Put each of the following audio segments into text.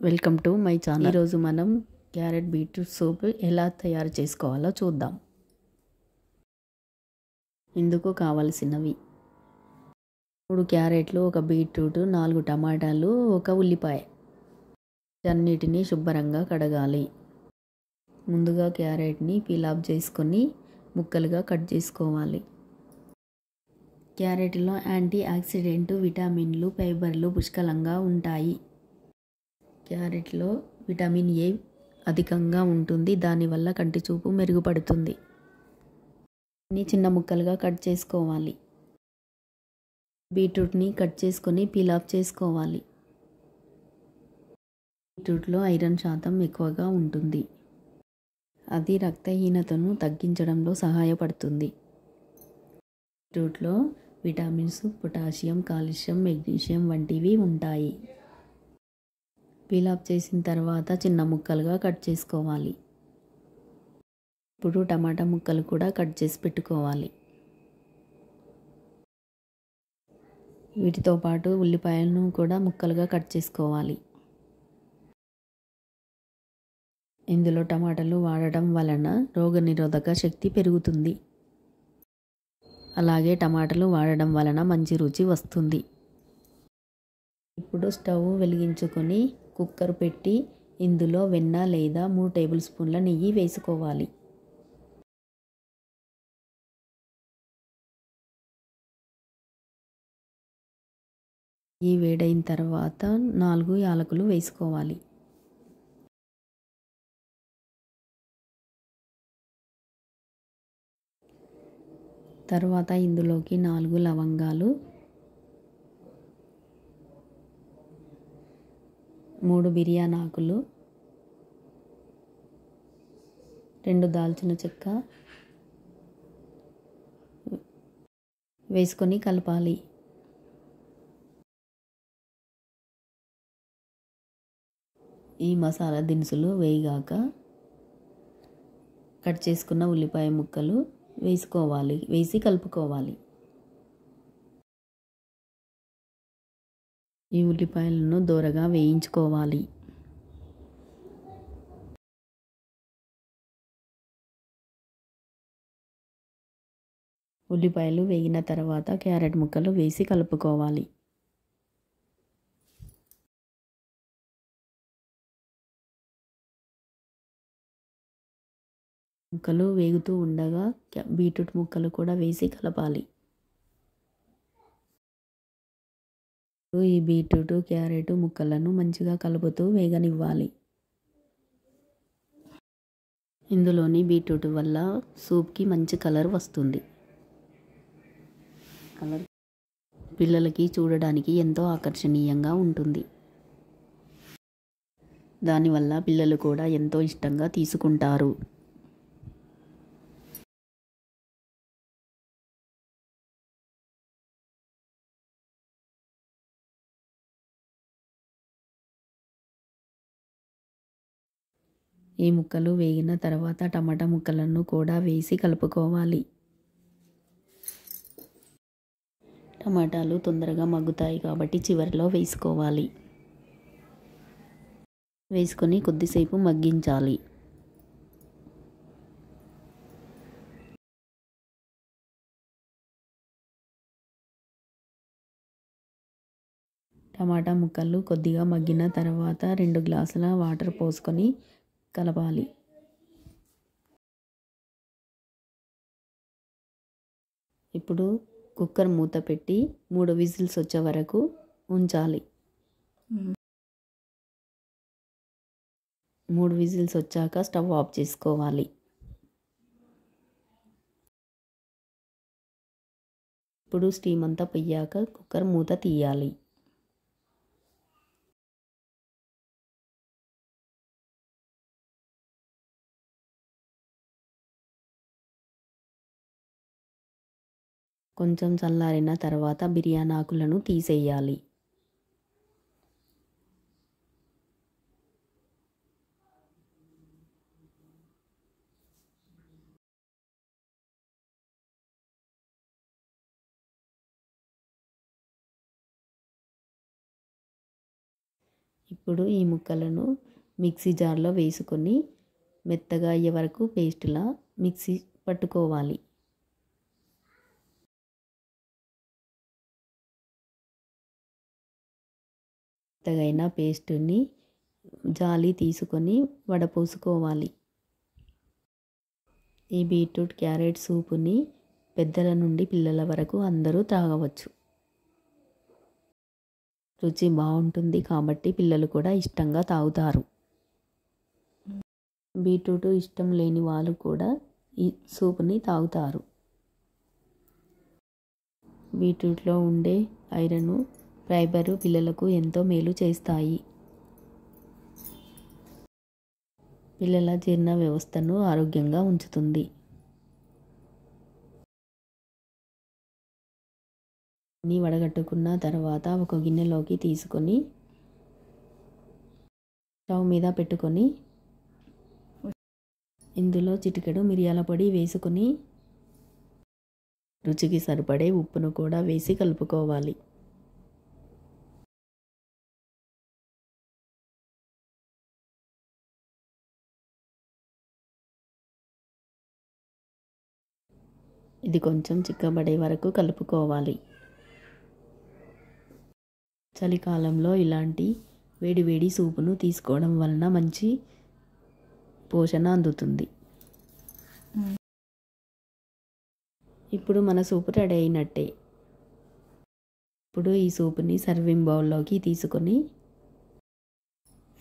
Welcome to my channel. ఈరోజు మనం carrot beetroot soup ఎలా తయారు చేసుకోవాలో చూద్దాం. ఇందుకు కావలసినవి 3 క్యారెట్లు, 1 బీట్రూట్, 4 టమాటాలు, 1 ఉల్లిపాయ. అన్నిటినీ శుభ్రంగా కడగాలి. ముందుగా క్యారెట్ని పీల్ ఆఫ్ చేసుకొని ముక్కలుగా కట్ చేసుకోవాలి. క్యారెట్లో యాంటీ ఆక్సిడెంట్, విటమిన్లు, ఫైబర్లు పుష్కలంగా ఉంటాయి. క్యారెట్లో విటమిన్ ఏ అధికంగా ఉంటుంది. దానివల్ల కంటి చూపు మెరుగుపడుతుంది. చిన్న ముక్కలుగా కట్ చేసుకోవాలి. బీట్రూట్ని కట్ చేసుకొని పీల్ ఆఫ్ చేసుకోవాలి. బీట్రూట్లో ఐరన్ శాతం ఎక్కువగా ఉంటుంది. అది రక్తహీనతను తగ్గించడంలో సహాయపడుతుంది. బీట్రూట్లో విటమిన్స్, పొటాషియం, కాల్షియం, మెగ్నీషియం వంటివి ఉంటాయి. పీల్ ఆఫ్ చేసిన తర్వాత చిన్న ముక్కలుగా కట్ చేసుకోవాలి. ఇప్పుడు టమాటా ముక్కలు కూడా కట్ చేసి పెట్టుకోవాలి. వీటితో పాటు ఉల్లిపాయలను కూడా ముక్కలుగా కట్ చేసుకోవాలి. ఇందులో టమాటాలు వాడడం వలన రోగనిరోధక శక్తి పెరుగుతుంది. అలాగే టమాటాలు వాడడం వలన మంచి రుచి వస్తుంది. ఇప్పుడు స్టవ్ వెలిగించుకొని కుక్కర్ పెట్టి ఇందులో వెన్న లేదా 3 టేబుల్ స్పూన్ల నెయ్యి వేసుకోవాలి. నెయ్యి వేడైన తర్వాత 4 యాలకులు వేసుకోవాలి. తర్వాత ఇందులోకి 4 లవంగాలు, 3 బిర్యానీ ఆకులు, 2 దాల్చిన చెక్క వేసుకొని కలపాలి. ఈ మసాలా దినుసులు వేగాక కట్ చేసుకున్న ఉల్లిపాయ ముక్కలు వేసి కలుపుకోవాలి. ఈ ఉల్లిపాయలను దోరగా వేయించుకోవాలి. ఉల్లిపాయలు వేగిన తర్వాత క్యారెట్ ముక్కలు వేసి కలుపుకోవాలి. ముక్కలు వేగుతూ ఉండగా బీట్రూట్ ముక్కలు కూడా వేసి కలపాలి. ఈ బీట్రూట్, క్యారెట్ ముక్కలను మంచిగా కలుపుతూ వేగనివ్వాలి. ఇందులోని బీట్రూట్ వల్ల సూప్కి మంచి కలర్ వస్తుంది. పిల్లలకి చూడడానికి ఎంతో ఆకర్షణీయంగా ఉంటుంది. దానివల్ల పిల్లలు కూడా ఎంతో ఇష్టంగా తీసుకుంటారు. ఈ ముక్కలు వేగిన తర్వాత టమాటా ముక్కలను కూడా వేసి కలుపుకోవాలి. టమాటాలు తొందరగా మగ్గుతాయి కాబట్టి చివరిలో వేసుకోవాలి. వేసుకొని కొద్దిసేపు మగ్గించాలి. టమాటా ముక్కలు కొద్దిగా మగ్గిన తర్వాత 2 గ్లాసుల వాటర్ పోసుకొని కలపాలి. ఇప్పుడు కుక్కర్ మూత పెట్టి 3 విజిల్స్ వచ్చే వరకు ఉంచాలి. 3 విజిల్స్ వచ్చాక స్టవ్ ఆఫ్ చేసుకోవాలి. ఇప్పుడు స్టీమ్ అంతా పోయాక కుక్కర్ మూత తీయాలి. కొంచెం చల్లారిన తర్వాత బిర్యానీ ఆకులను తీసేయాలి. ఇప్పుడు ఈ ముక్కలను మిక్సీ జార్లో వేసుకొని మెత్తగా అయ్యే వరకు పేస్ట్లా మిక్సీ పట్టుకోవాలి. మెత్తగైన పేస్ట్ని జాలి తీసుకొని వడపోసుకోవాలి. ఈ బీట్రూట్ క్యారెట్ సూపుని పెద్దల నుండి పిల్లల వరకు అందరూ తాగవచ్చు. రుచి బాగుంటుంది కాబట్టి పిల్లలు కూడా ఇష్టంగా తాగుతారు. బీట్రూట్ ఇష్టం లేని వాళ్ళు కూడా ఈ సూప్ని తాగుతారు. బీట్రూట్లో ఉండే ఐరన్, ఫైబర్ పిల్లలకు ఎంతో మేలు చేస్తాయి. పిల్లల జీర్ణ వ్యవస్థను ఆరోగ్యంగా ఉంచుతుంది. ని వడగట్టుకున్న తర్వాత ఒక గిన్నెలోకి తీసుకొని స్టవ్ మీద పెట్టుకొని ఇందులో చిటికెడు మిరియాల పొడి వేసుకొని రుచికి సరిపడే ఉప్పును కూడా వేసి కలుపుకోవాలి. ఇది కొంచెం చిక్కబడే వరకు కలుపుకోవాలి. చలికాలంలో ఇలాంటి వేడివేడి సూపును తీసుకోవడం వలన మంచి పోషణ అందుతుంది. ఇప్పుడు మన సూపు రెడీ అయినట్టే. ఇప్పుడు ఈ సూపుని సర్వింగ్ బౌల్లోకి తీసుకొని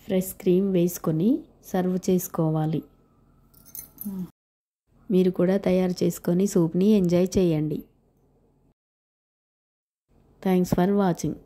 ఫ్రెష్ క్రీమ్ వేసుకొని సర్వ్ చేసుకోవాలి. మీరు కూడా తయారు చేసుకొని సూప్ని ఎంజాయ్ చేయండి. Thanks for watching.